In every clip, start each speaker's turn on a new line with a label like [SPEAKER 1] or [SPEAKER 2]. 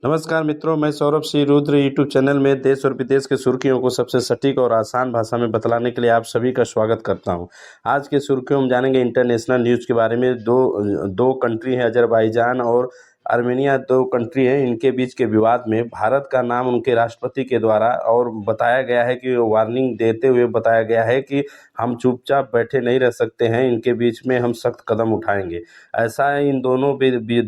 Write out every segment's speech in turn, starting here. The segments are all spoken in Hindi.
[SPEAKER 1] नमस्कार मित्रों, मैं सौरभ श्री रुद्र यूट्यूब चैनल में देश और विदेश के सुर्खियों को सबसे सटीक और आसान भाषा में बतलाने के लिए आप सभी का स्वागत करता हूं। आज के सुर्खियों में जानेंगे इंटरनेशनल न्यूज़ के बारे में। दो कंट्री हैं, अजरबैजान और आर्मेनिया, दो कंट्री हैं। इनके बीच के विवाद में भारत का नाम उनके राष्ट्रपति के द्वारा और बताया गया है कि वार्निंग देते हुए बताया गया है कि हम चुपचाप बैठे नहीं रह सकते हैं, इनके बीच में हम सख्त कदम उठाएंगे। ऐसा है, इन दोनों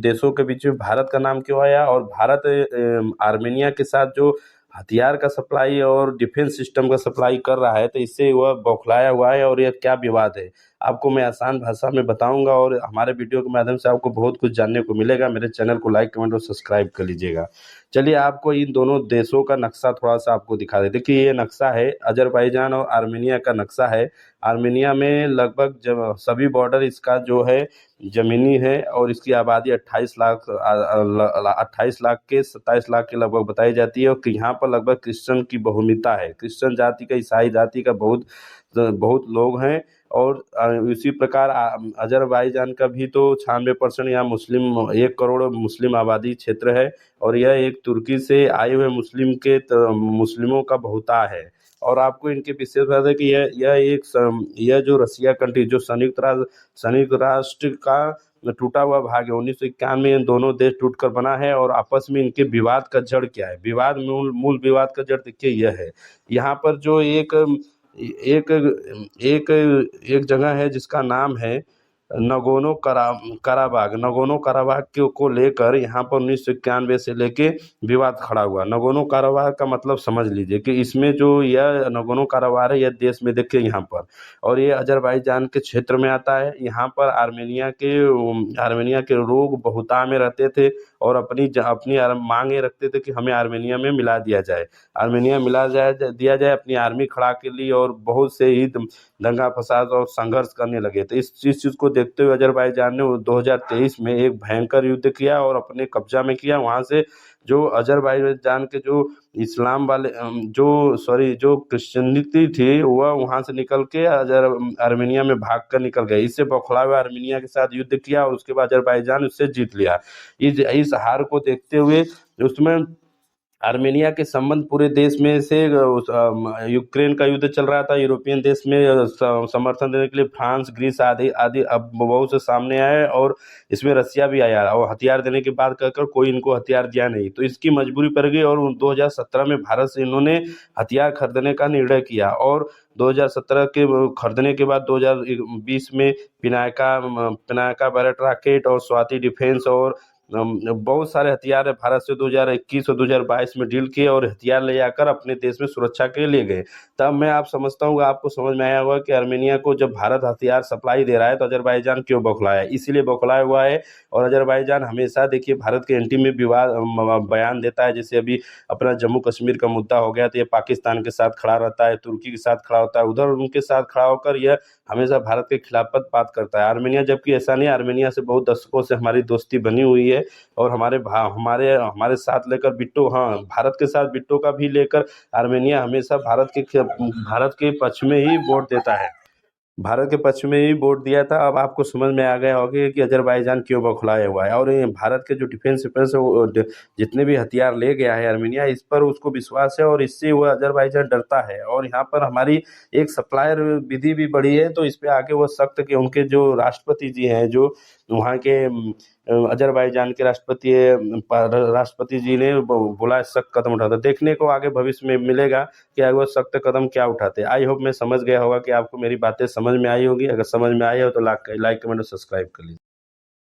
[SPEAKER 1] देशों के बीच में भारत का नाम क्यों आया और भारत आर्मेनिया के साथ जो हथियार का सप्लाई और डिफेंस सिस्टम का सप्लाई कर रहा है, तो इससे वह बौखलाया हुआ है और यह क्या विवाद है, आपको मैं आसान भाषा में बताऊंगा और हमारे वीडियो के माध्यम से आपको बहुत कुछ जानने को मिलेगा। मेरे चैनल को लाइक, कमेंट और सब्सक्राइब कर लीजिएगा। चलिए आपको इन दोनों देशों का नक्शा थोड़ा सा आपको दिखा दें। देखिए, ये नक्शा है अजरबैजान और आर्मेनिया का नक्शा है। आर्मेनिया में लगभग सभी बॉर्डर इसका जो है ज़मीनी है और इसकी आबादी 28 लाख 28 लाख के 27 लाख के लगभग बताई जाती है। और यहाँ पर लगभग क्रिश्चियन की बहुमिता है, क्रिश्चियन जाति का, ईसाई जाति का बहुत बहुत लोग हैं। और इसी प्रकार अजरबैजान का भी तो 96% यहाँ मुस्लिम, 1 करोड़ मुस्लिम आबादी क्षेत्र है। और यह एक तुर्की से आए हुए मुस्लिमों का बहुता है। और आपको इनके विशेष बात है कि यह जो रसिया कंट्री, जो संयुक्त राष्ट्र का टूटा हुआ भाग है, 1991 में इन दोनों देश टूटकर बना है। और आपस में इनके विवाद का जड़ क्या है? मूल विवाद का जड़ देखिए यह है। यहाँ पर जो एक एक एक एक जगह है जिसका नाम है नगोनो कराबाग को लेकर यहाँ पर 1991 से लेके विवाद खड़ा हुआ। नगोनो कराबाग का मतलब समझ लीजिए कि इसमें जो यह नगोनो कराबाग है, यह देश में देखिए यहाँ पर, और ये अजरबैजान के क्षेत्र में आता है। यहाँ पर आर्मेनिया के लोग बहुता में रहते थे और अपनी मांगे रखते थे कि हमें आर्मेनिया में मिला दिया जाए, दिया जाए अपनी आर्मी खड़ा के लिए। और बहुत से ही दंगा फसाद और संघर्ष करने लगे। तो इस चीज़ को देखते हुए अजरबैजान ने 2023 में एक भयंकर युद्ध किया और अपने कब्जा में किया। वहाँ से जो अजरबैजान के जो इस्लाम वाले जो क्रिश्चियनिटी थी, वह वहाँ से निकल के आर्मेनिया में भाग कर निकल गए। इससे बौखलाए हुए आर्मेनिया के साथ युद्ध किया और उसके बाद अजरबैजान उससे जीत लिया। इस हार को देखते हुए उसमें आर्मेनिया के संबंध पूरे देश में से यूक्रेन का युद्ध चल रहा था, यूरोपियन देश में समर्थन देने के लिए फ्रांस, ग्रीस आदि आदि अब बहुत से सामने आए। और इसमें रसिया भी आया और हथियार देने की बात कहकर कोई इनको हथियार दिया नहीं, तो इसकी मजबूरी पड़ गई। और 2017 में भारत से इन्होंने हथियार खरीदने का निर्णय किया। और 2017 के खरीदने के बाद 2020 में पिनाका बैरट रॉकेट और स्वाति डिफेंस और बहुत सारे हथियार भारत से 2021 और 2022 में डील किए और हथियार ले जाकर अपने देश में सुरक्षा के लिए गए। तब मैं आप समझता हूँ, आपको समझ में आया होगा कि आर्मेनिया को जब भारत हथियार सप्लाई दे रहा है तो अजरबैजान क्यों बौखलाया है। इसीलिए बौखलाया हुआ है। और अजरबैजान हमेशा देखिए भारत के एंटी में बयान देता है। जैसे अभी अपना जम्मू कश्मीर का मुद्दा हो गया तो ये पाकिस्तान के साथ खड़ा रहता है, तुर्की के साथ खड़ा होता है, उधर उनके साथ खड़ा होकर यह हमेशा भारत के खिलाफ बात करता है। आर्मेनिया जबकि ऐसा नहीं, आर्मेनिया से बहुत दशकों से हमारी दोस्ती बनी हुई है। और हमारे साथ लेकर बिट्टो, हाँ, भारत के साथ बिट्टो का भी लेकर आर्मेनिया हमेशा भारत के पक्ष में ही वोट देता है, भारत के पक्ष में ही वोट दिया था। अब आपको समझ में आ गया होगा कि अजरबैजान क्यों बौखलाया हुआ है। और ये भारत के जो डिफेंस है, वो जितने भी हथियार ले गया है आर्मेनिया, इस पर उसको विश्वास है और इससे वो अजरबैजान डरता है। और यहाँ पर हमारी एक सप्लायर विधि भी बढ़ी है, तो इस पे आके वो सख्त कि उनके जो राष्ट्रपति जी हैं, जो वहाँ के अजरबैजान के राष्ट्रपति जी ने बोला सख्त कदम उठाता। देखने को आगे भविष्य में मिलेगा कि आगे वो सख्त कदम क्या उठाते। आई होप मैं समझ गया होगा कि आपको मेरी बातें समझ में आई होगी। अगर समझ में आई हो तो लाइक, कमेंट और सब्सक्राइब कर लीजिए।